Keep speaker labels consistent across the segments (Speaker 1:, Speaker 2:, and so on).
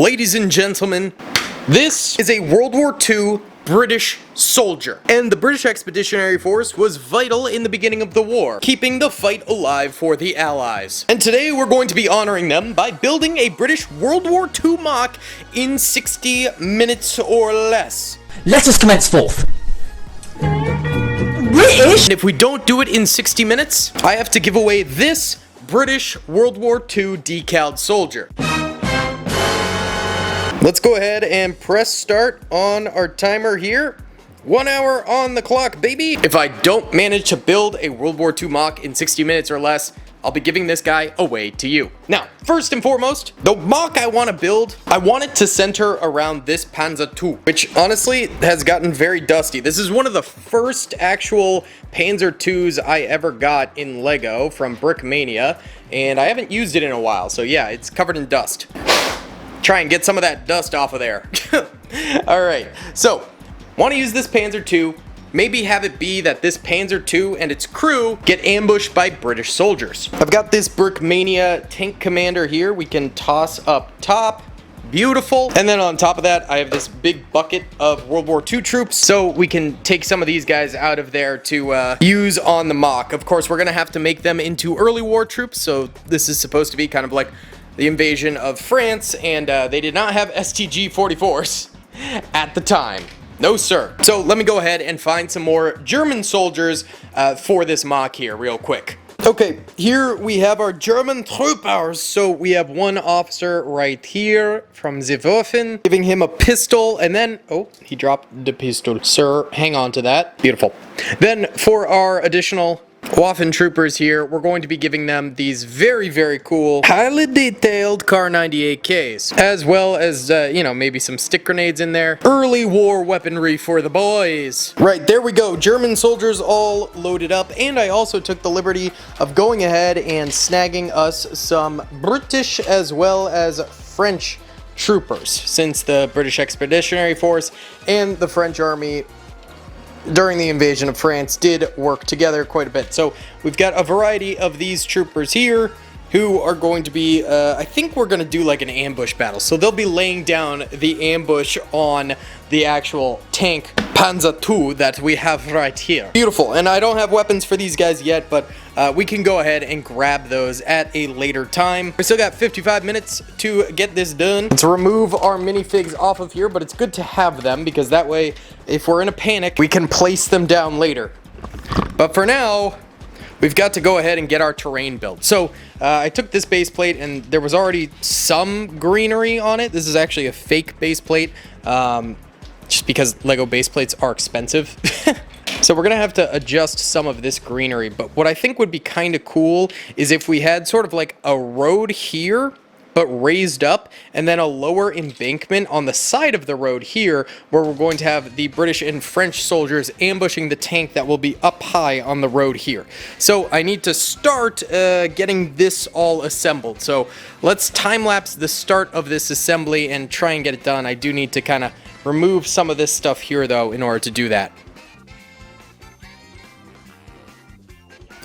Speaker 1: Ladies and gentlemen, this is a World War II British soldier, and the British Expeditionary Force was vital in the beginning of the war, keeping the fight alive for the Allies. And today we're going to be honoring them by building a British World War II mock in 60 minutes or less.
Speaker 2: Let us commence forth. British?
Speaker 1: And if we don't do it in 60 minutes, I have to give away this British World War II decaled soldier. Let's go ahead and press start on our timer here. 1 hour on the clock, baby. If I don't manage to build a World War II mock in 60 minutes or less, I'll be giving this guy away to you. Now, first and foremost, the mock I want to build, I want it to center around this Panzer II, which honestly has gotten very dusty. This is one of the first actual Panzer IIs I ever got in LEGO from Brickmania, and I haven't used it in a while, so yeah, it's covered in dust. Try and get some of that dust off of there. Alright, so, want to use this Panzer II, maybe have it be that this Panzer II and its crew get ambushed by British soldiers. I've got this Brickmania tank commander here we can toss up top. Beautiful. And then on top of that, I have this big bucket of World War II troops, so we can take some of these guys out of there to use on the mock. Of course, we're going to have to make them into early war troops, so this is supposed to be kind of like the invasion of France, and they did not have STG-44s at the time. No, sir. So let me go ahead and find some more German soldiers for this mock here real quick. Okay, here we have our German troopers. So we have one officer right here from the Waffen, giving him a pistol, and then, oh, he dropped the pistol. Sir, hang on to that. Beautiful. Then for our additional Waffen troopers here, we're going to be giving them these very, very cool, highly detailed Kar 98Ks, as well as, you know, maybe some stick grenades in there. Early war weaponry for the boys. Right, there we go. German soldiers all loaded up, and I also took the liberty of going ahead and snagging us some British as well as French troopers, since the British Expeditionary Force and the French Army during the invasion of France did work together quite a bit. So we've got a variety of these troopers here who are going to be, I think we're going to do like an ambush battle. So they'll be laying down the ambush on the actual tank Panzer II that we have right here. Beautiful. And I don't have weapons for these guys yet, but we can go ahead and grab those at a later time. We still got 55 minutes to get this done. Let's remove our minifigs off of here, but it's good to have them because that way, if we're in a panic, we can place them down later. But for now, we've got to go ahead and get our terrain built. So I took this base plate, and there was already some greenery on it. This is actually a fake base plate, just because LEGO base plates are expensive. So we're gonna have to adjust some of this greenery, but what I think would be kind of cool is if we had sort of like a road here, but raised up, and then a lower embankment on the side of the road here, where we're going to have the British and French soldiers ambushing the tank that will be up high on the road here. So I need to start getting this all assembled. So let's time-lapse the start of this assembly and try and get it done. I do need to kind of remove some of this stuff here, though, in order to do that.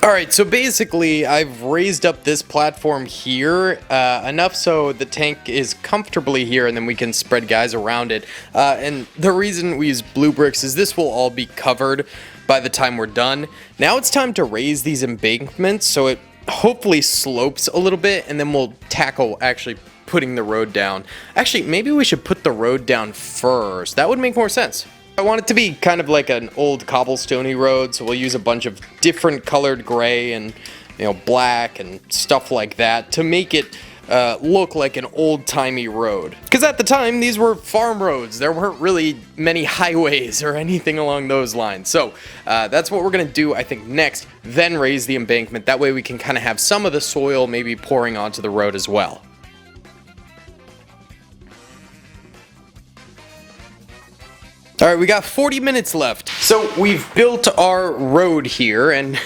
Speaker 1: Alright, so basically I've raised up this platform here enough so the tank is comfortably here, and then we can spread guys around it. And the reason we use blue bricks is this will all be covered by the time we're done. Now it's time to raise these embankments so it hopefully slopes a little bit, and then we'll tackle actually putting the road down. Actually, maybe we should put the road down first. That would make more sense. I want it to be kind of like an old cobblestone-y road, so we'll use a bunch of different colored gray and, you know, black and stuff like that to make it look like an old-timey road. Because at the time, these were farm roads. There weren't really many highways or anything along those lines. So that's what we're going to do, I think, next, then raise the embankment. That way we can kind of have some of the soil maybe pouring onto the road as well. Alright, we got 40 minutes left. So we've built our road here, and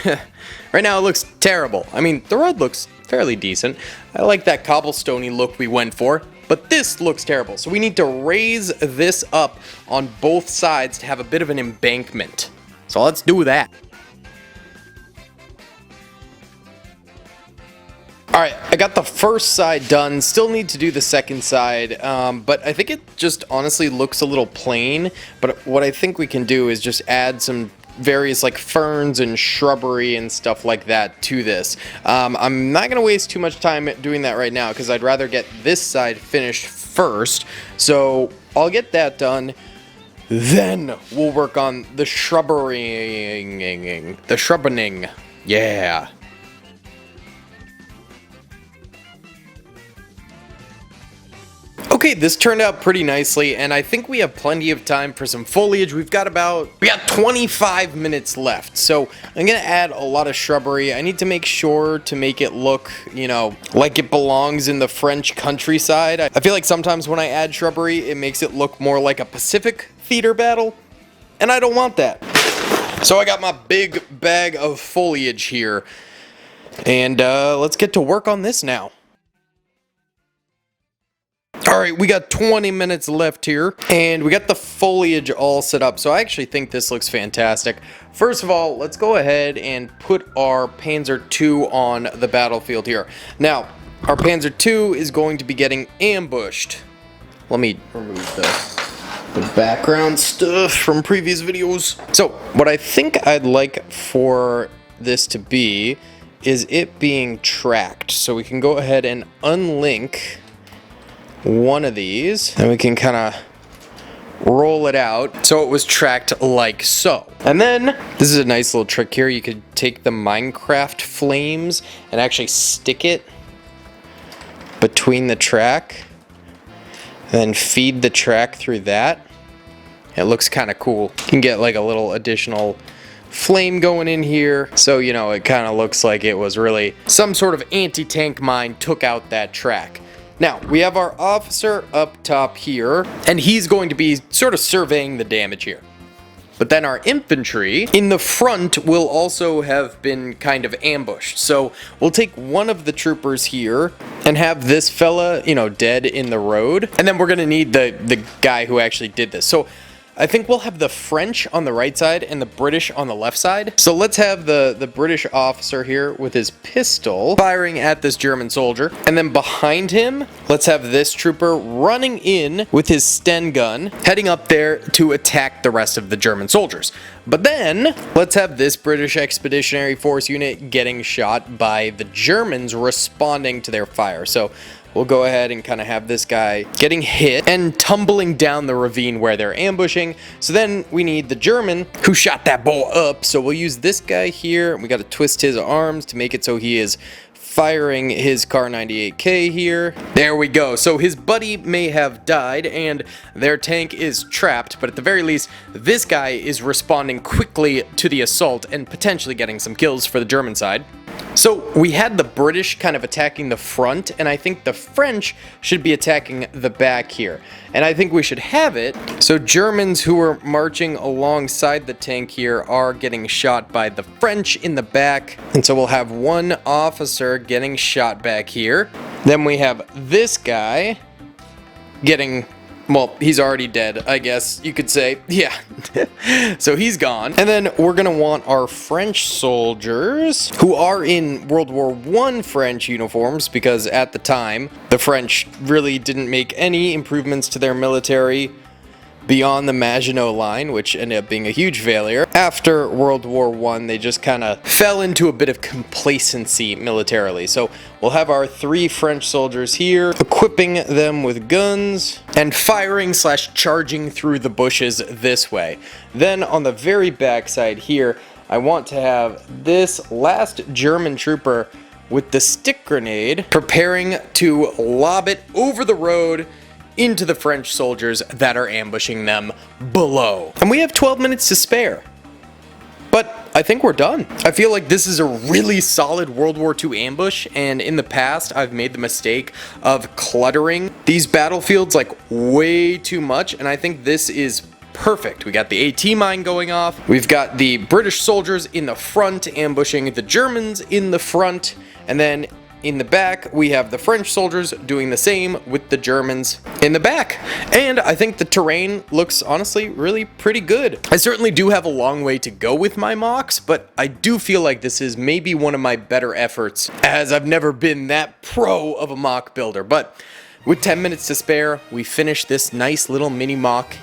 Speaker 1: right now it looks terrible. I mean, the road looks fairly decent. I like that cobblestone-y look we went for, but this looks terrible. So we need to raise this up on both sides to have a bit of an embankment. So let's do that. Alright, I got the first side done, still need to do the second side, but I think it just honestly looks a little plain. But what I think we can do is just add some various like ferns and shrubbery and stuff like that to this. I'm not gonna waste too much time doing that right now because I'd rather get this side finished first. So I'll get that done. Then we'll work on the shrubberying. The shrubbening. Yeah. Okay, this turned out pretty nicely, and I think we have plenty of time for some foliage. We got 25 minutes left, so I'm gonna add a lot of shrubbery. I need to make sure to make it look, you know, like it belongs in the French countryside. I feel like sometimes when I add shrubbery, it makes it look more like a Pacific theater battle, and I don't want that. So I got my big bag of foliage here, and let's get to work on this now. Alright, we got 20 minutes left here, and we got the foliage all set up, so I actually think this looks fantastic. First of all, let's go ahead and put our Panzer II on the battlefield here. Now, our Panzer II is going to be getting ambushed. Let me remove the background stuff from previous videos. So, what I think I'd like for this to be is it being tracked. So we can go ahead and unlink one of these, and we can kind of roll it out so it was tracked like so. And then this is a nice little trick here. You could take the Minecraft flames and actually stick it between the track and then feed the track through that. It looks kind of cool. You can get like a little additional flame going in here, so you know it kind of looks like it was really some sort of anti-tank mine took out that track. Now, we have our officer up top here, and he's going to be sort of surveying the damage here. But then our infantry in the front will also have been kind of ambushed. So we'll take one of the troopers here and have this fella, you know, dead in the road. And then we're going to need the guy who actually did this. So I think we'll have the French on the right side and the British on the left side. So let's have the British officer here with his pistol firing at this German soldier. And then behind him, let's have this trooper running in with his Sten gun, heading up there to attack the rest of the German soldiers. But then, let's have this British Expeditionary Force unit getting shot by the Germans responding to their fire. So we'll go ahead and kind of have this guy getting hit and tumbling down the ravine where they're ambushing. So then we need the German who shot that bull up. So we'll use this guy here. We got to twist his arms to make it so he is firing his Kar 98K here. There we go. So his buddy may have died and their tank is trapped, but at the very least, this guy is responding quickly to the assault and potentially getting some kills for the German side. So we had the British kind of attacking the front, and I think the French should be attacking the back here. And I think we should have it so Germans who are marching alongside the tank here are getting shot by the French in the back. And so we'll have one officer getting shot back here. Then we have this guy getting, well, he's already dead, I guess you could say. Yeah. So he's gone. And then we're going to want our French soldiers who are in World War I French uniforms, because at the time, the French really didn't make any improvements to their military beyond the Maginot Line, which ended up being a huge failure. After World War I, they just kind of fell into a bit of complacency militarily. So we'll have our 3 French soldiers here, equipping them with guns, and firing / charging through the bushes this way. Then on the very back side here, I want to have this last German trooper with the stick grenade preparing to lob it over the road into the French soldiers that are ambushing them below. And we have 12 minutes to spare. But I think we're done. I feel like this is a really solid World War II ambush, and in the past I've made the mistake of cluttering these battlefields like way too much, and I think this is perfect. We got the AT mine going off, we've got the British soldiers in the front ambushing the Germans in the front, and then in the back, we have the French soldiers doing the same with the Germans in the back. And I think the terrain looks honestly really pretty good. I certainly do have a long way to go with my mocks, but I do feel like this is maybe one of my better efforts, as I've never been that pro of a mock builder. But with 10 minutes to spare, we finished this nice little mini mock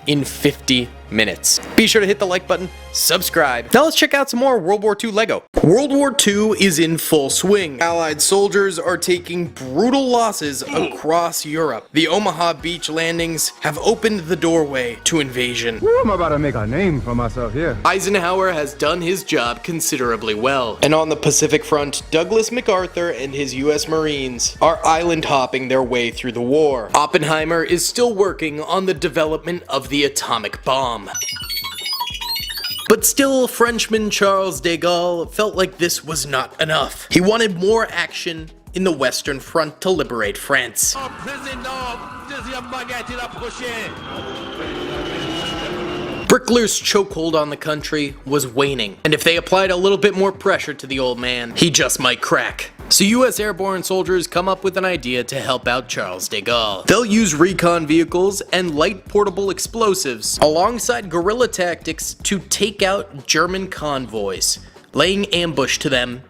Speaker 1: in 50 minutes. Be sure to hit the like button, subscribe. Now let's check out some more World War II LEGO. World War II is in full swing. Allied soldiers are taking brutal losses across Europe. The Omaha beach landings have opened the doorway to invasion.
Speaker 2: I'm about to make a name for myself here.
Speaker 1: Eisenhower has done his job considerably well. And on the Pacific front, Douglas MacArthur and his US Marines are island hopping their way through the war. Oppenheimer is still working on the development of the atomic bomb. But still, Frenchman Charles de Gaulle felt like this was not enough. He wanted more action in the Western Front to liberate France. Brickler's chokehold on the country was waning, and if they applied a little bit more pressure to the old man, he just might crack. So US airborne soldiers come up with an idea to help out Charles de Gaulle. They'll use recon vehicles and light portable explosives alongside guerrilla tactics to take out German convoys, laying ambush to them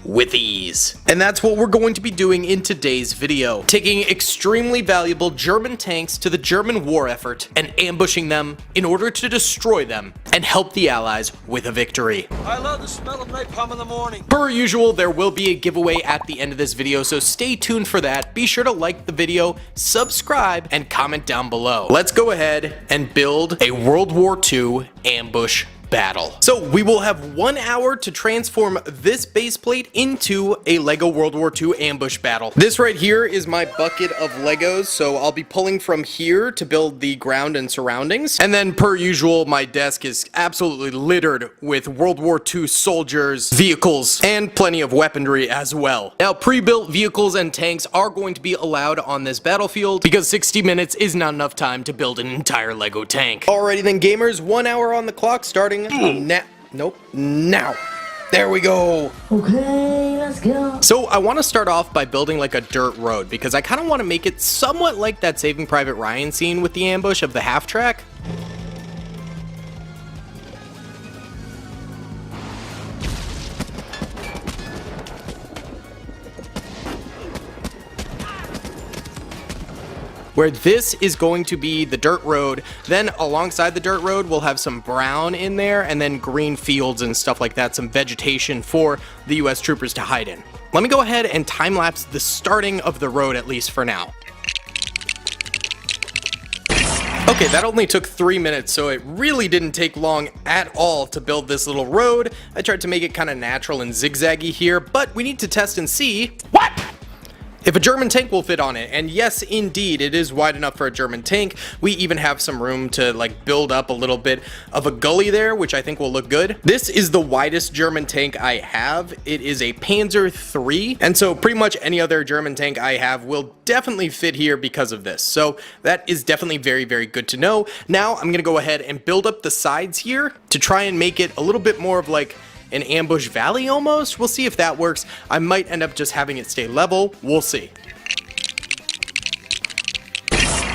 Speaker 1: with ease. And that's what we're going to be doing in today's video. Taking extremely valuable German tanks to the German war effort and ambushing them in order to destroy them and help the Allies with a victory.
Speaker 3: I love the smell of napalm in the morning.
Speaker 1: Per usual, there will be a giveaway at the end of this video, so stay tuned for that. Be sure to like the video, subscribe, and comment down below. Let's go ahead and build a World War II ambush battle. So we will have 1 hour to transform this base plate into a LEGO World War II ambush battle. This right here is my bucket of Legos, so I'll be pulling from here to build the ground and surroundings. And then per usual, my desk is absolutely littered with World War II soldiers, vehicles, and plenty of weaponry as well. Now, pre-built vehicles and tanks are going to be allowed on this battlefield because 60 minutes is not enough time to build an entire LEGO tank. Alrighty then, gamers, 1 hour on the clock starting now. Nope, now. There we go.
Speaker 4: Okay, let's go.
Speaker 1: So I want to start off by building like a dirt road because I kind of want to make it somewhat like that Saving Private Ryan scene with the ambush of the half track. Where this is going to be the dirt road. Then alongside the dirt road, we'll have some brown in there and then green fields and stuff like that, some vegetation for the US troopers to hide in. Let me go ahead and time lapse the starting of the road, at least for now. Okay, that only took 3 minutes, so it really didn't take long at all to build this little road. I tried to make it kind of natural and zigzaggy here, but we need to test and see if a German tank will fit on it. And yes, indeed, it is wide enough for a German tank. We even have some room to like build up a little bit of a gully there, which I think will look good. This is the widest German tank I have. It is a Panzer III, and so pretty much any other German tank I have will definitely fit here because of this. So that is definitely very, very good to know. Now I'm gonna go ahead and build up the sides here to try and make it a little bit more of like an ambush valley almost. We'll see if that works. I might end up just having it stay level. We'll see.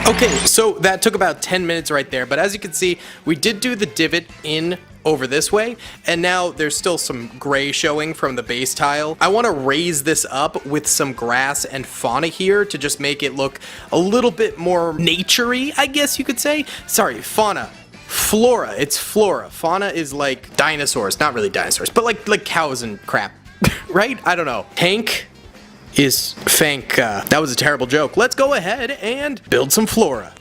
Speaker 1: Okay, so that took about 10 minutes right there, but as you can see, we did do the divot in over this way, and now there's still some gray showing from the base tile. I want to raise this up with some grass and fauna here to just make it look a little bit more naturey, I guess you could say. Sorry, fauna. Flora, it's Flora. Fauna is like dinosaurs, not really dinosaurs, but like cows and crap, right? I don't know. Tank is Fank. That was a terrible joke. Let's go ahead and build some Flora.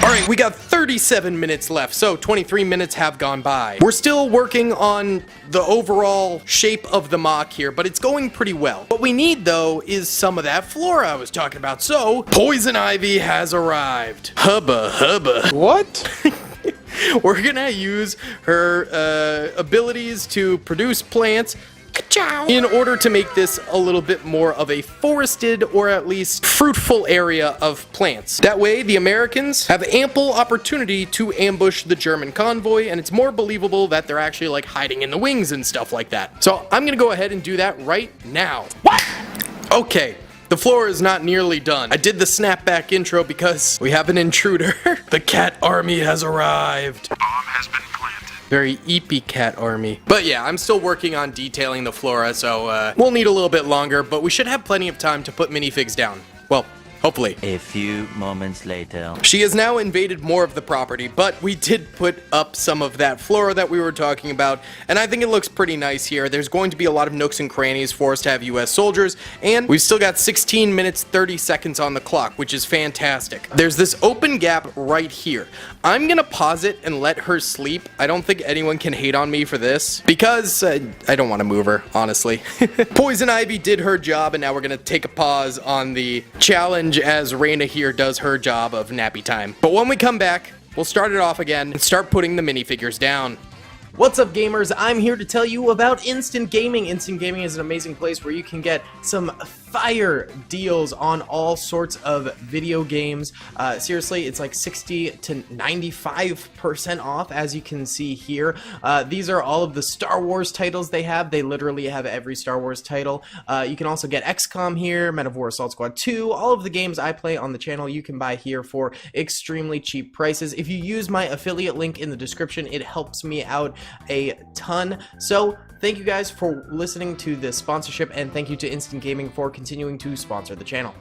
Speaker 1: All right, we got 37 minutes left, so 23 minutes have gone by. We're still working on the overall shape of the mock here, but it's going pretty well. What we need, though, is some of that Flora I was talking about, so Poison Ivy has arrived. Hubba hubba.
Speaker 2: What?
Speaker 1: We're gonna use her abilities to produce plants in order to make this a little bit more of a forested or at least fruitful area of plants. That way the Americans have ample opportunity to ambush the German convoy, and it's more believable that they're actually like hiding in the wings and stuff like that. So I'm gonna go ahead and do that right now. What? Okay. The floor is not nearly done. I did the snapback intro because we have an intruder. The cat army has arrived.
Speaker 5: Bomb has been planted.
Speaker 1: Very eepy cat army. But yeah, I'm still working on detailing the flora, so we'll need a little bit longer, but we should have plenty of time to put minifigs down. Well, hopefully.
Speaker 6: A few moments later.
Speaker 1: She has now invaded more of the property, but we did put up some of that flora that we were talking about, and I think it looks pretty nice here. There's going to be a lot of nooks and crannies for us to have US soldiers, and we've still got 16 minutes 30 seconds on the clock, which is fantastic. There's this open gap right here. I'm gonna pause it and let her sleep. I don't think anyone can hate on me for this, because I don't want to move her, honestly. Poison Ivy did her job, and now we're gonna take a pause on the challenge as Raina here does her job of nappy time. But when we come back, we'll start it off again and start putting the minifigures down. What's up, gamers? I'm here to tell you about Instant Gaming. Instant Gaming is an amazing place where you can get some fire deals on all sorts of video games. Seriously, it's like 60 to 95% off, as you can see here. These are all of the Star Wars titles they have. They literally have every Star Wars title. You can also get XCOM here, Men of War Assault Squad 2, all of the games I play on the channel you can buy here for extremely cheap prices. If you use my affiliate link in the description, it helps me out a ton. So thank you guys for listening to this sponsorship, and thank you to Instant Gaming for continuing to sponsor the channel.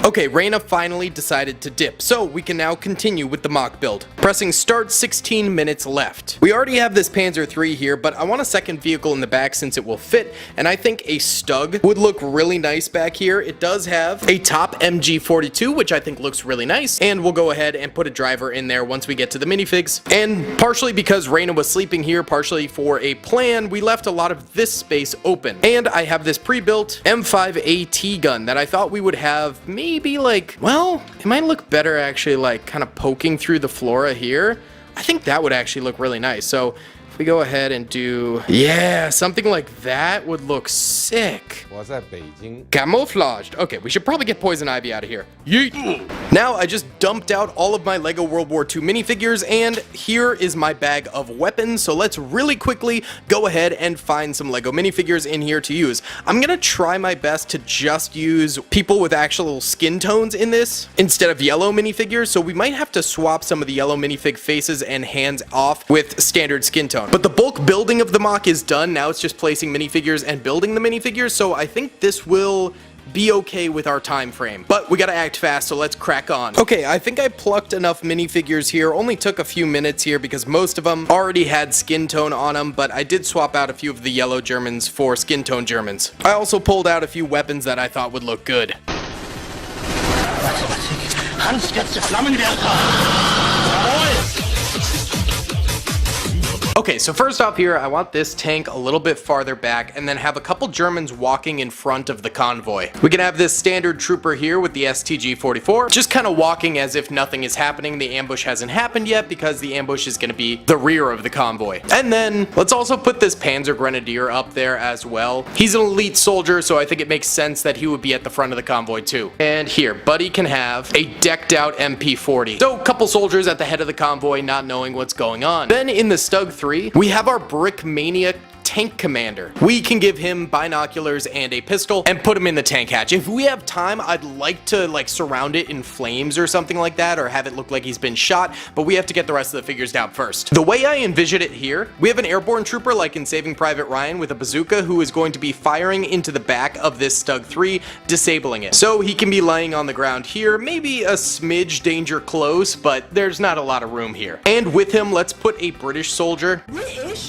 Speaker 1: Okay, Raina finally decided to dip, so we can now continue with the mock build. Pressing start, 16 minutes left. We already have this Panzer III here, but I want a second vehicle in the back since it will fit, and I think a Stug would look really nice back here. It does have a top MG42, which I think looks really nice, and we'll go ahead and put a driver in there once we get to the minifigs. And partially because Raina was sleeping here, partially for a plan, we left a lot of this space open. And I have this pre-built M5AT gun that I thought we would have maybe like, well, it might look better actually like kind of poking through the flora here. I think that would actually look really nice. So if we go ahead and do, yeah, something like that would look sick. Camouflaged. Okay, we should probably get Poison Ivy out of here. Yeet. Now I just dumped out all of my LEGO World War II minifigures, and here is my bag of weapons. So let's really quickly go ahead and find some LEGO minifigures in here to use. I'm gonna try my best to just use people with actual skin tones in this instead of yellow minifigures, so we might have to swap some of the yellow minifig faces and hands off with standard skin tone. But the bulk building of the mock is done. Now it's just placing minifigures and building the minifigures, so I think this will be okay with our time frame. But we gotta act fast, so let's crack on. Okay, I think I plucked enough minifigures here. Only took a few minutes here because most of them already had skin tone on them, but I did swap out a few of the yellow Germans for skin tone Germans. I also pulled out a few weapons that I thought would look good. Okay, so first off here, I want this tank a little bit farther back and then have a couple Germans walking in front of the convoy. We can have this standard trooper here with the STG-44, just kind of walking as if nothing is happening. The ambush hasn't happened yet because the ambush is going to be the rear of the convoy. And then let's also put this Panzer Grenadier up there as well. He's an elite soldier, so I think it makes sense that he would be at the front of the convoy too. And here, Buddy can have a decked out MP40. So a couple soldiers at the head of the convoy not knowing what's going on. Then in the Stug 3, we have our Brick Mania tank commander. We can give him binoculars and a pistol and put him in the tank hatch. If we have time, I'd like to like surround it in flames or something like that, or have it look like he's been shot, but we have to get the rest of the figures down first. The way I envision it here, we have an airborne trooper like in Saving Private Ryan with a bazooka who is going to be firing into the back of this Stug 3, disabling it. So he can be laying on the ground here, maybe a smidge danger close, but there's not a lot of room here. And with him, let's put a British soldier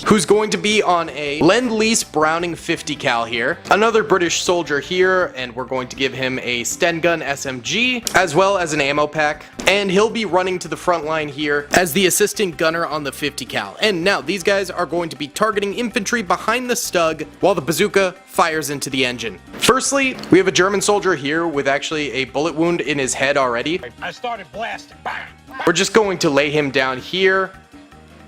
Speaker 1: who's going to be on a Lend-Lease Browning 50 cal here, another British soldier here, and we're going to give him a Sten Gun SMG, as well as an ammo pack, and he'll be running to the front line here as the assistant gunner on the 50 cal. And now these guys are going to be targeting infantry behind the Stug while the bazooka fires into the engine. Firstly, we have a German soldier here with actually a bullet wound in his head already.
Speaker 3: I started blasting.
Speaker 1: We're just going to lay him down here.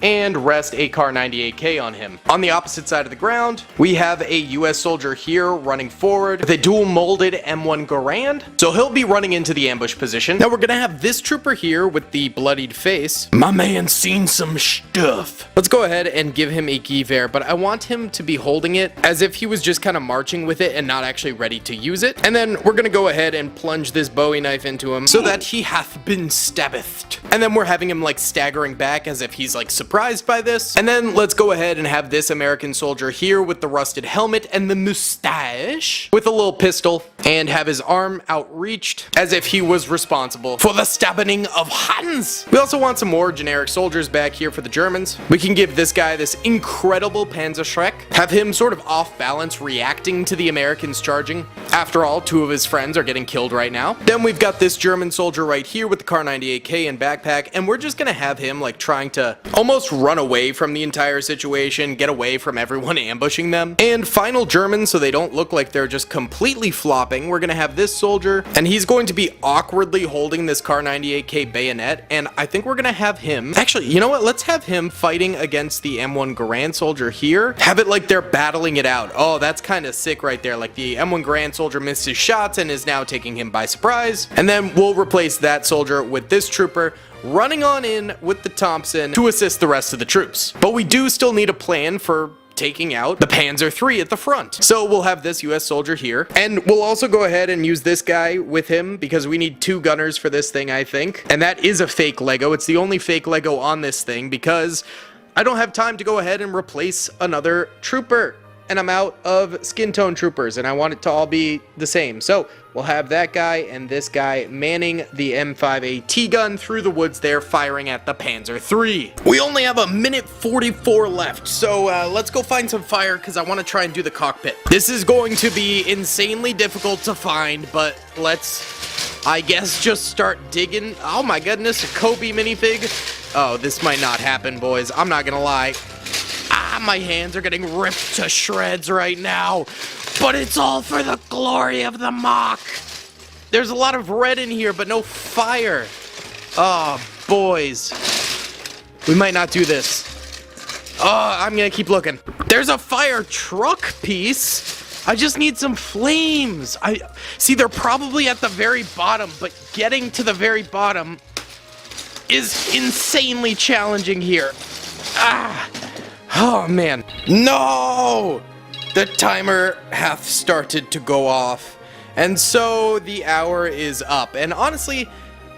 Speaker 1: and rest a Car 98K on him. On the opposite side of the ground, we have a US soldier here running forward with a dual molded M1 Garand, so he'll be running into the ambush position. Now we're gonna have this trooper here with the bloodied face. My man's seen some stuff. Let's go ahead and give him a Gewehr, but I want him to be holding it as if he was just kind of marching with it and not actually ready to use it. And then we're gonna go ahead and plunge this Bowie knife into him so that he hath been stabbeth. And then we're having him like staggering back as if he's like surprised by this. And then let's go ahead and have this American soldier here with the rusted helmet and the mustache with a little pistol and have his arm outreached as if he was responsible for the stabbing of Hans. We also want some more generic soldiers back here for the Germans. We can give this guy this incredible Panzerschreck, have him sort of off balance reacting to the Americans charging. After all, two of his friends are getting killed right now. Then we've got this German soldier right here with the Car 98K and backpack, and we're just gonna have him like trying to almost run away from the entire situation, get away from everyone ambushing them. And final Germans, so they don't look like they're just completely flopping, we're gonna have this soldier, and he's going to be awkwardly holding this Car 98K bayonet, and I think we're gonna have him, actually, you know what, let's have him fighting against the M1 Garand soldier here. Have it like they're battling it out. Oh, that's kind of sick right there. Like the M1 Garand soldier missed his shots and is now taking him by surprise. And then we'll replace that soldier with this trooper running on in with the Thompson to assist the rest of the troops. But we do still need a plan for taking out the Panzer III at the front. So we'll have this US soldier here, and we'll also go ahead and use this guy with him because we need 2 gunners for this thing, I think. And that is a fake Lego. It's the only fake Lego on this thing because I don't have time to go ahead and replace another trooper. And I'm out of skin tone troopers, and I want it to all be the same. So we'll have that guy and this guy manning the M5AT gun through the woods there, firing at the Panzer III. We only have a minute 44 left, so let's go find some fire because I want to try and do the cockpit. This is going to be insanely difficult to find, but let's, I guess, just start digging. Oh my goodness, a Kobe minifig. Oh, this might not happen, boys. I'm not gonna lie. My hands are getting ripped to shreds right now, but it's all for the glory of the mock. There's a lot of red in here, but no fire. Oh, boys. We might not do this. Oh, I'm gonna keep looking. There's a fire truck piece. I just need some flames. I see they're probably at the very bottom, but getting to the very bottom is insanely challenging here. Ah. Oh man, no! The timer hath started to go off, and so the hour is up. And honestly,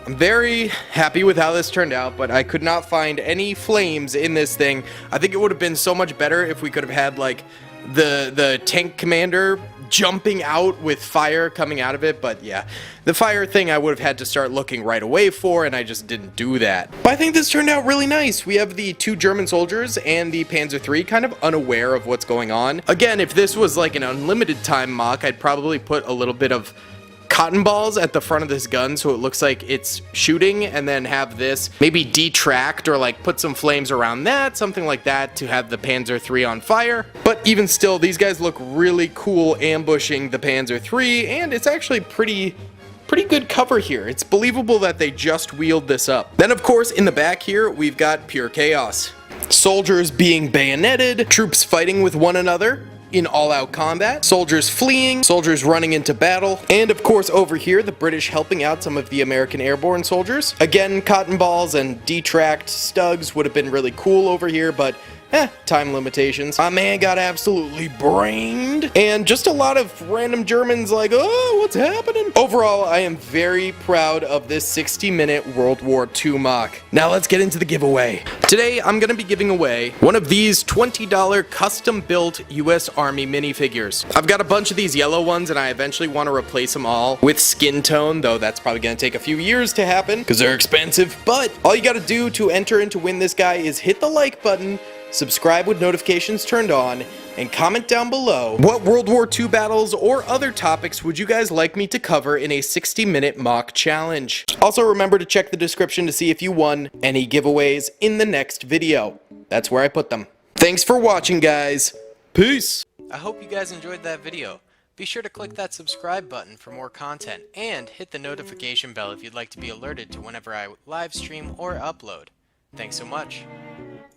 Speaker 1: I'm very happy with how this turned out, but I could not find any flames in this thing. I think it would have been so much better if we could have had like the tank commander jumping out with fire coming out of it, but yeah, the fire thing I would have had to start looking right away for, and I just didn't do that. But I think this turned out really nice. We have the 2 German soldiers and the Panzer III kind of unaware of what's going on. Again, if this was like an unlimited time mock, I'd probably put a little bit of cotton balls at the front of this gun so it looks like it's shooting, and then have this maybe detract or like put some flames around that, something like that, to have the Panzer III on fire. But even still, these guys look really cool ambushing the Panzer III, and it's actually pretty good cover here. It's believable that they just wheeled this up. Then of course in the back here we've got pure chaos. Soldiers being bayoneted, troops fighting with one another in all-out combat, soldiers fleeing, soldiers running into battle, and of course over here the British helping out some of the American airborne soldiers. Again, cotton balls and detract stugs would have been really cool over here, but time limitations. My man got absolutely brained, and just a lot of random Germans like, oh, what's happening? Overall, I am very proud of this 60-minute World War II mock. Now let's get into the giveaway. Today, I'm gonna be giving away one of these $20 custom-built US Army minifigures. I've got a bunch of these yellow ones, and I eventually want to replace them all with skin tone, though that's probably gonna take a few years to happen, because they're expensive. But all you gotta do to enter and to win this guy is hit the like button, subscribe with notifications turned on, and comment down below what World War II battles or other topics would you guys like me to cover in a 60-minute mock challenge. Also remember to check the description to see if you won any giveaways in the next video. That's where I put them. Thanks for watching, guys. Peace! I hope you guys enjoyed that video. Be sure to click that subscribe button for more content, and hit the notification bell if you'd like to be alerted to whenever I live stream or upload. Thanks so much.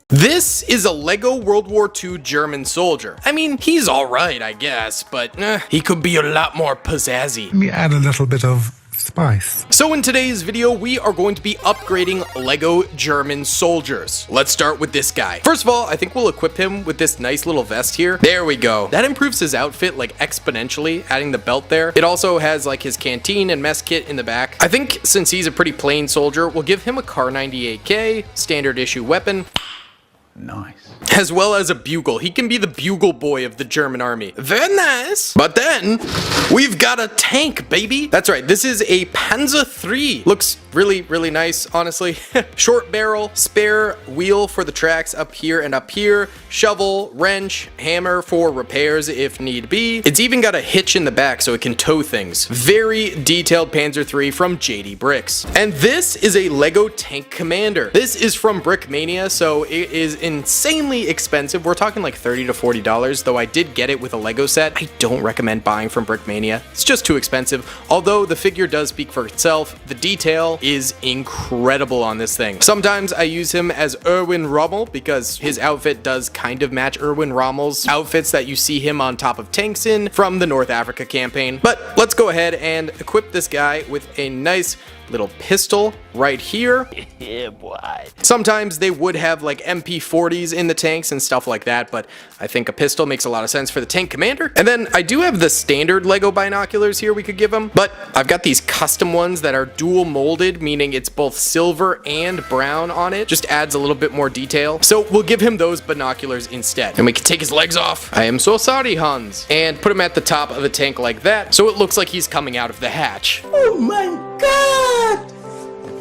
Speaker 1: This is a LEGO World War II German soldier. I mean, he's alright, I guess, but he could be a lot more pizzazzy.
Speaker 5: Let me add a little bit of spice.
Speaker 1: So in today's video, we are going to be upgrading LEGO German soldiers. Let's start with this guy. First of all, I think we'll equip him with this nice little vest here. There we go. That improves his outfit like exponentially, adding the belt there. It also has like his canteen and mess kit in the back. I think since he's a pretty plain soldier, we'll give him a Kar 98K, standard issue weapon.
Speaker 5: Nice.
Speaker 1: As well as a bugle. He can be the bugle boy of the German army. Very nice. But then, we've got a tank, baby. That's right, this is a Panzer III. Looks really, really nice, honestly. Short barrel, spare wheel for the tracks up here and up here, shovel, wrench, hammer for repairs if need be. It's even got a hitch in the back so it can tow things. Very detailed Panzer III from JD Bricks. And this is a LEGO Tank Commander. This is from Brickmania, so it is insanely expensive. We're talking like $30 to $40, though I did get it with a LEGO set. I don't recommend buying from Brickmania. It's just too expensive. Although the figure does speak for itself, the detail is incredible on this thing. Sometimes I use him as Erwin Rommel because his outfit does kind of match Erwin Rommel's outfits that you see him on top of tanks in from the North Africa campaign. But let's go ahead and equip this guy with a nice little pistol right here.
Speaker 6: Yeah, boy.
Speaker 1: Sometimes they would have like MP40s in the tanks and stuff like that, but I think a pistol makes a lot of sense for the tank commander. And then I do have the standard LEGO binoculars here we could give him, but I've got these custom ones that are dual molded, meaning it's both silver and brown on it. Just adds a little bit more detail. So we'll give him those binoculars instead. And we can take his legs off. I am so sorry, Hans. And put him at the top of the tank like that, so it looks like he's coming out of the hatch.
Speaker 4: Oh my god!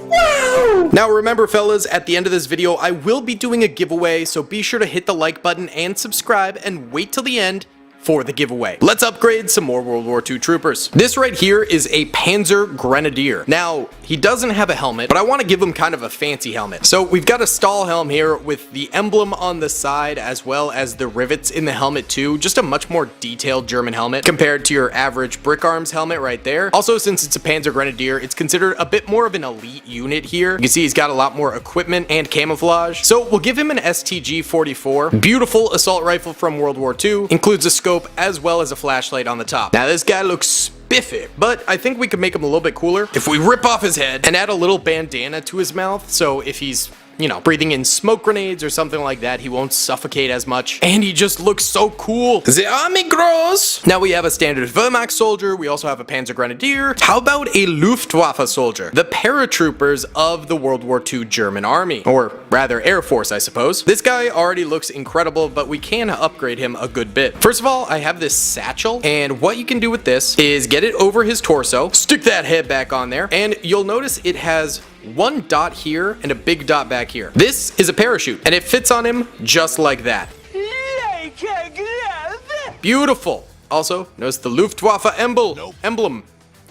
Speaker 4: Wow!
Speaker 1: Now remember fellas, at the end of this video, I will be doing a giveaway, so be sure to hit the like button and subscribe and wait till the end for the giveaway. Let's upgrade some more World War II troopers. This right here is a Panzer Grenadier. Now, he doesn't have a helmet, but I want to give him kind of a fancy helmet. So we've got a Stahlhelm here with the emblem on the side as well as the rivets in the helmet too. Just a much more detailed German helmet compared to your average Brick Arms helmet right there. Also, since it's a Panzer Grenadier, it's considered a bit more of an elite unit here. You can see he's got a lot more equipment and camouflage. So we'll give him an STG-44. Beautiful assault rifle from World War II. Includes a scope as well as a flashlight on the top. Now this guy looks spiffy, but I think we could make him a little bit cooler if we rip off his head and add a little bandana to his mouth, so if he's, you know, breathing in smoke grenades or something like that, he won't suffocate as much. And he just looks so cool. The army grows. Now we have a standard Wehrmacht soldier. We also have a Panzer Grenadier. How about a Luftwaffe soldier? The paratroopers of the World War II German army, or rather Air Force, I suppose. This guy already looks incredible, but we can upgrade him a good bit. First of all, I have this satchel, and what you can do with this is get it over his torso, stick that head back on there, and you'll notice it has one dot here and a big dot back here. This is a parachute, and it fits on him just like that. Beautiful. Also, notice the Luftwaffe emblem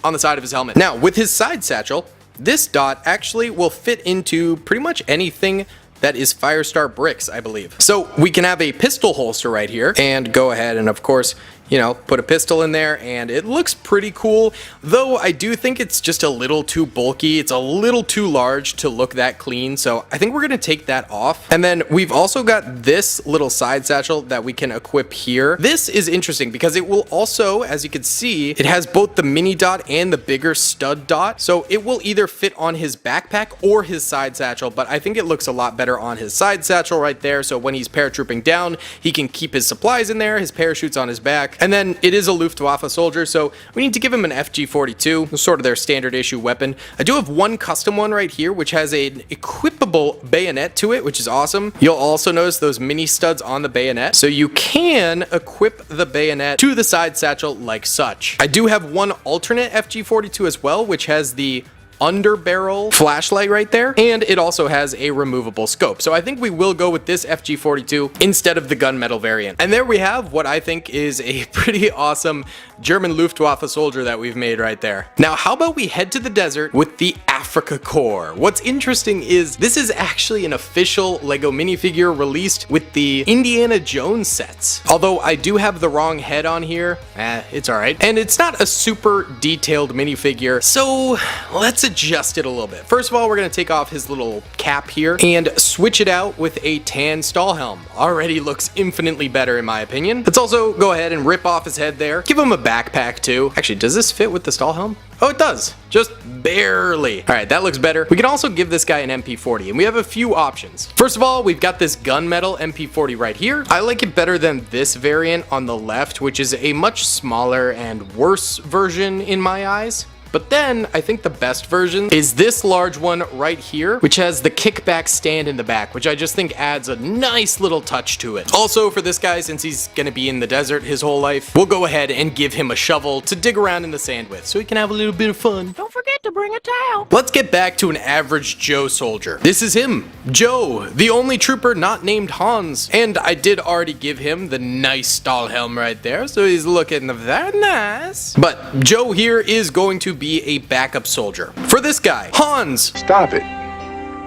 Speaker 1: on the side of his helmet. Now, with his side satchel, this dot actually will fit into pretty much anything that is Firestar bricks, I believe. So we can have a pistol holster right here and go ahead and, of course, you know, put a pistol in there, and it looks pretty cool, though I do think it's just a little too bulky. It's a little too large to look that clean, so I think we're gonna take that off. And then we've also got this little side satchel that we can equip here. This is interesting because it will also, as you can see, it has both the mini dot and the bigger stud dot, so it will either fit on his backpack or his side satchel, but I think it looks a lot better on his side satchel right there, so when he's paratrooping down, he can keep his supplies in there, his parachute's on his back. And then it is a Luftwaffe soldier, so we need to give him an FG-42, sort of their standard issue weapon. I do have one custom one right here, which has an equipable bayonet to it, which is awesome. You'll also notice those mini studs on the bayonet, so you can equip the bayonet to the side satchel like such. I do have one alternate FG-42 as well, which has the under barrel flashlight right there, and it also has a removable scope. So I think we will go with this FG-42 instead of the gunmetal variant. And there we have what I think is a pretty awesome German Luftwaffe soldier that we've made right there. Now, how about we head to the desert with the Africa Corps? What's interesting is this is actually an official LEGO minifigure released with the Indiana Jones sets. Although I do have the wrong head on here, it's alright. And it's not a super detailed minifigure, so let's adjust it a little bit. First of all, we're gonna take off his little cap here and switch it out with a tan Stahlhelm. Already looks infinitely better in my opinion. Let's also go ahead and rip off his head there. Give him a backpack too. Actually, does this fit with the Stahlhelm? Oh, it does. Just barely. All right, that looks better. We can also give this guy an MP40, and we have a few options. First of all, we've got this gunmetal MP40 right here. I like it better than this variant on the left, which is a much smaller and worse version in my eyes. But then, I think the best version is this large one right here, which has the kickback stand in the back, which I just think adds a nice little touch to it. Also, for this guy, since he's gonna be in the desert his whole life, we'll go ahead and give him a shovel to dig around in the sand with, so he can have a little bit of fun.
Speaker 4: Don't forget to bring a towel.
Speaker 1: Let's get back to an average Joe soldier. This is him, Joe, the only trooper not named Hans. And I did already give him the nice Stahlhelm right there, so he's looking very nice. But Joe here is going to be a backup soldier. For this guy, Hans.
Speaker 2: Stop it.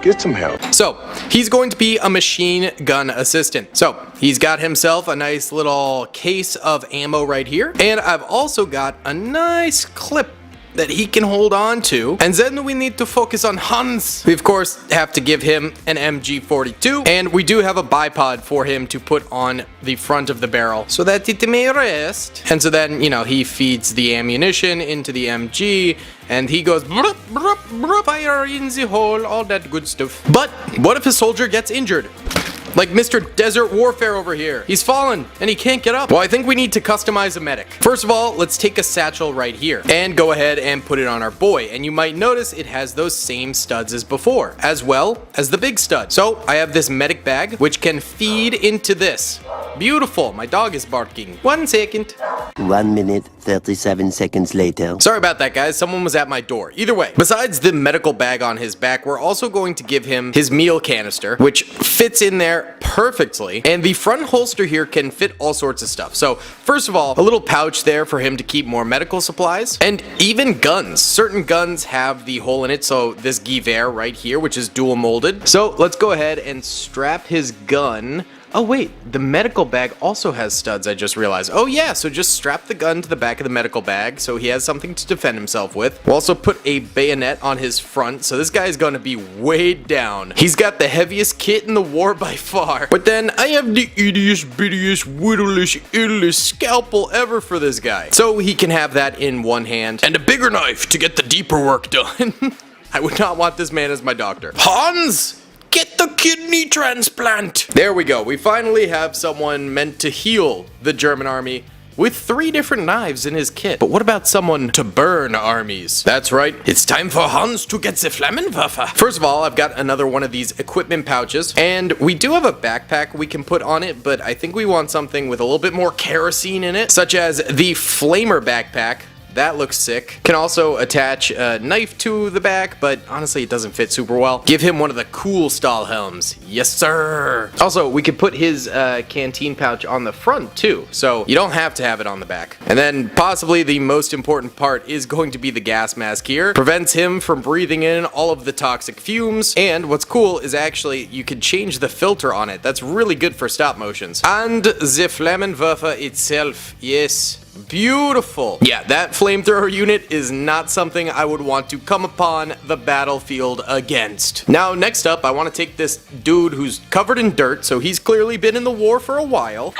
Speaker 2: Get some help.
Speaker 1: So, he's going to be a machine gun assistant. So, he's got himself a nice little case of ammo right here. And I've also got a nice clip that he can hold on to. And then we need to focus on Hans. We of course have to give him an MG42, and we do have a bipod for him to put on the front of the barrel so that it may rest. And so then, you know, he feeds the ammunition into the MG, and he goes brup, brup, brup, fire in the hole, all that good stuff. But what if a soldier gets injured? Like Mr. Desert Warfare over here. He's fallen and he can't get up. Well, I think we need to customize a medic. First of all, let's take a satchel right here and go ahead and put it on our boy. And you might notice it has those same studs as before, as well as the big stud. So I have this medic bag, which can feed into this. Beautiful. My dog is barking. 1 second.
Speaker 7: 1 minute, 37 seconds later.
Speaker 1: Sorry about that, guys. Someone was at my door. Either way, besides the medical bag on his back, we're also going to give him his meal canister, which fits in there perfectly. And the front holster here can fit all sorts of stuff. So first of all, a little pouch there for him to keep more medical supplies, and even guns. Certain guns have the hole in it. So this Gewehr right here, which is dual molded. So let's go ahead and strap his gun. Oh wait, the medical bag also has studs, I just realized. Oh yeah, so just strap the gun to the back of the medical bag so he has something to defend himself with. We'll also put a bayonet on his front, so this guy is going to be weighed down. He's got the heaviest kit in the war by far. But then I have the ittiest, bittiest, whittlest, illest scalpel ever for this guy. So he can have that in one hand, and a bigger knife to get the deeper work done. I would not want this man as my doctor. Hans! Get the kidney transplant! There we go. We finally have someone meant to heal the German army with 3 different knives in his kit. But what about someone to burn armies? That's right. It's time for Hans to get the Flammenwerfer. First of all, I've got another one of these equipment pouches, and we do have a backpack we can put on it, but I think we want something with a little bit more kerosene in it, such as the Flamer backpack. That looks sick. Can also attach a knife to the back, but honestly it doesn't fit super well. Give him one of the cool Stahlhelms. Yes, sir. Also, we could put his canteen pouch on the front too, so you don't have to have it on the back. And then possibly the most important part is going to be the gas mask here. Prevents him from breathing in all of the toxic fumes. And what's cool is actually you can change the filter on it. That's really good for stop motions. And the Flammenwerfer itself, yes. Beautiful. Yeah, that flamethrower unit is not something I would want to come upon the battlefield against. Now, next up, I want to take this dude who's covered in dirt, so he's clearly been in the war for a while.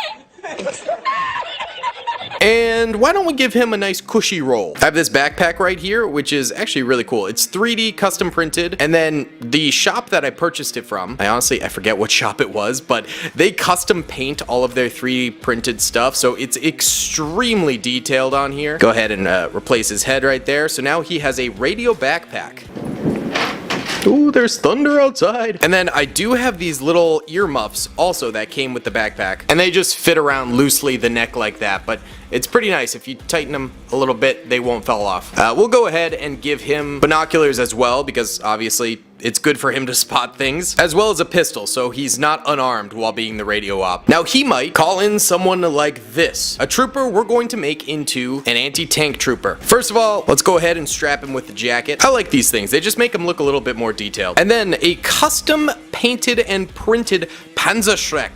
Speaker 1: And why don't we give him a nice cushy roll? I have this backpack right here, which is actually really cool. It's 3D custom printed, and then the shop that I purchased it from, I forget what shop it was, but they custom paint all of their 3D printed stuff, so it's extremely detailed on here. Go ahead and replace his head right there. So now he has a radio backpack. Ooh, there's thunder outside. And then I do have these little earmuffs also that came with the backpack, and they just fit around loosely the neck like that, but it's pretty nice. If you tighten them a little bit, they won't fall off. We'll go ahead and give him binoculars as well, because obviously it's good for him to spot things, as well as a pistol, so he's not unarmed while being the radio op. Now, he might call in someone like this, a trooper we're going to make into an anti-tank trooper. First of all, let's go ahead and strap him with the jacket. I like these things. They just make him look a little bit more detailed. And then a custom painted and printed Panzerschreck.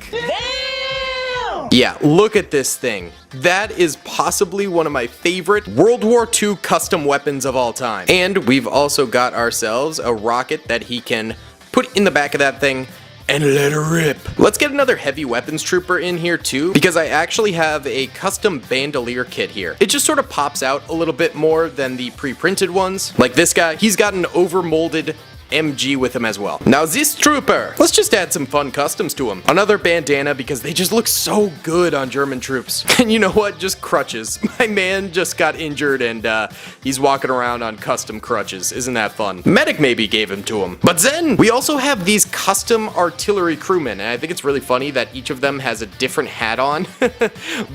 Speaker 1: Yeah, look at this thing. That is possibly one of my favorite World War II custom weapons of all time. And we've also got ourselves a rocket that he can put in the back of that thing and let her rip. Let's get another heavy weapons trooper in here too, because I actually have a custom bandolier kit here. It just sort of pops out a little bit more than the pre-printed ones. Like this guy, he's got an over-molded MG with him as well. Now this trooper, let's just add some fun customs to him. Another bandana because they just look so good on German troops. And you know what? Just crutches. My man just got injured and he's walking around on custom crutches. Isn't that fun? Medic maybe gave him to him. But then we also have these custom artillery crewmen, and I think it's really funny that each of them has a different hat on.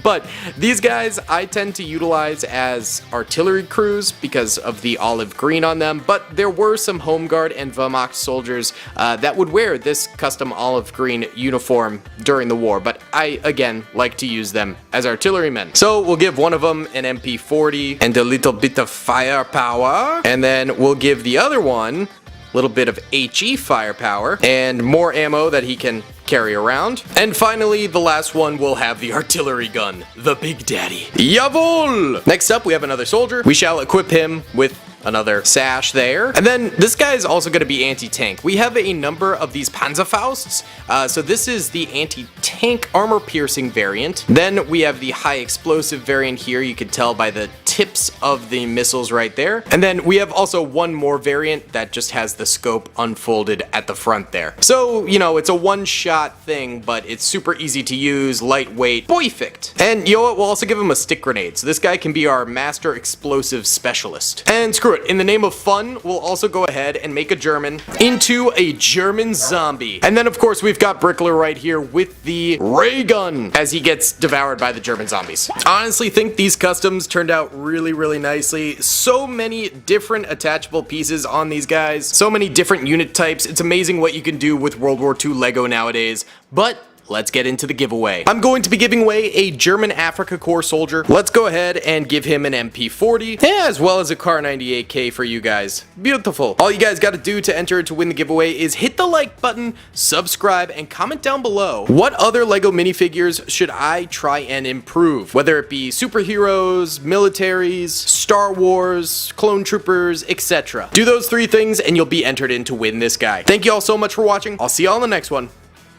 Speaker 1: But these guys I tend to utilize as artillery crews because of the olive green on them, but there were some Home Guard and Wehrmacht soldiers that would wear this custom olive green uniform during the war, but I, again, like to use them as artillerymen. So we'll give one of them an MP40 and a little bit of firepower, and then we'll give the other one a little bit of HE firepower and more ammo that he can carry around. And finally, the last one will have the artillery gun, the Big Daddy. Jawohl! Next up, we have another soldier. We shall equip him with another sash there. And then this guy is also going to be anti-tank. We have a number of these Panzerfausts. So this is the anti-tank armor-piercing variant. Then we have the high explosive variant here. You can tell by the tips of the missiles right there. And then we have also one more variant that just has the scope unfolded at the front there. So, you know, it's a one-shot thing, but it's super easy to use, lightweight, perfect. And you know what? We'll also give him a stick grenade. So this guy can be our master explosive specialist. And screw it. In the name of fun, we'll also go ahead and make a German into a German zombie. And then, of course, we've got Brickler right here with the ray gun as he gets devoured by the German zombies. Honestly, think these customs turned out really nicely. So many different attachable pieces on these guys. So many different unit types. It's amazing what you can do with World War II Lego nowadays. But let's get into the giveaway. I'm going to be giving away a German Afrika Korps soldier. Let's go ahead and give him an MP40, as well as a Kar 98K for you guys. Beautiful. All you guys got to do to enter to win the giveaway is hit the like button, subscribe, and comment down below what other Lego minifigures should I try and improve, whether it be superheroes, militaries, Star Wars, clone troopers, etc. Do those 3 things and you'll be entered in to win this guy. Thank you all so much for watching. I'll see you all in the next one.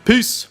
Speaker 1: Peace.